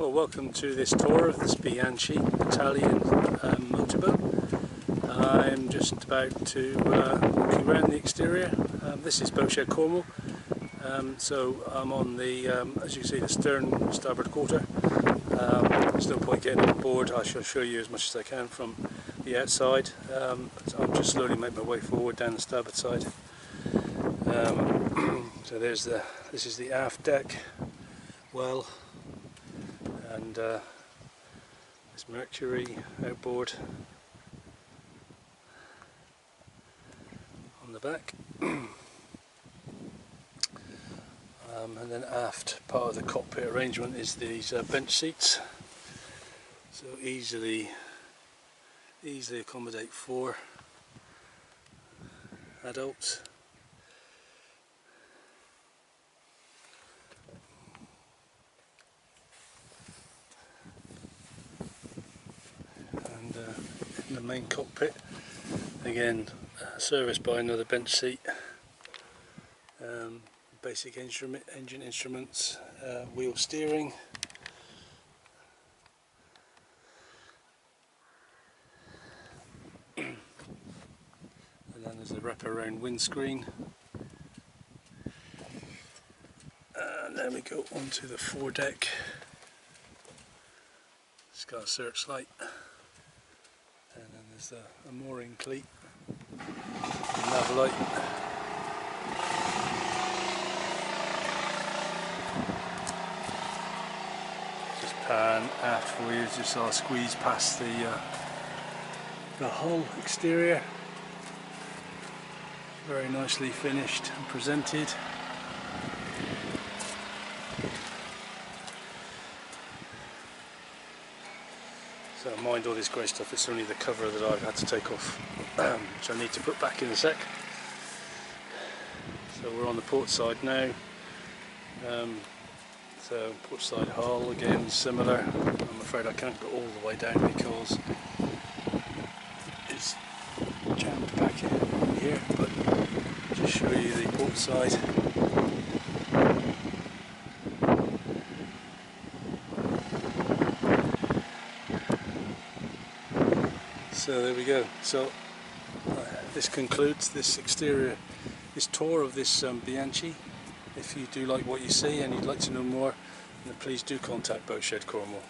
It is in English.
Well, welcome to this tour of this Bianchi Italian motorboat. I'm just about to walk you around the exterior. This is Boatshed Cornwall. So I'm on the, as you can see, the stern starboard quarter. There's no point getting on board. I shall show you as much as I can from the outside. So I'll just slowly make my way forward down the starboard side. So this is the aft deck well, and this Mercury outboard on the back. And then aft, part of the cockpit arrangement is these bench seats, so easily accommodate 4 adults. And in the main cockpit, again serviced by another bench seat. Basic engine instruments, wheel steering, and then there's a wraparound windscreen, and then we go onto the foredeck. It's got a searchlight, and then there's a mooring cleat, nav light. Pan aft for you, just I'll squeeze past the hull exterior. Very nicely finished and presented. So mind all this grey stuff, it's only the cover that I've had to take off, which I need to put back in a sec. So we're on the port side now. So port side hull, again similar. I'm afraid I can't go all the way down because it's jammed back in here, but just show you the port side. So there we go. So this concludes this tour of this Bianchi. If you do like what you see and you'd like to know more, then please do contact Boatshed Cornwall.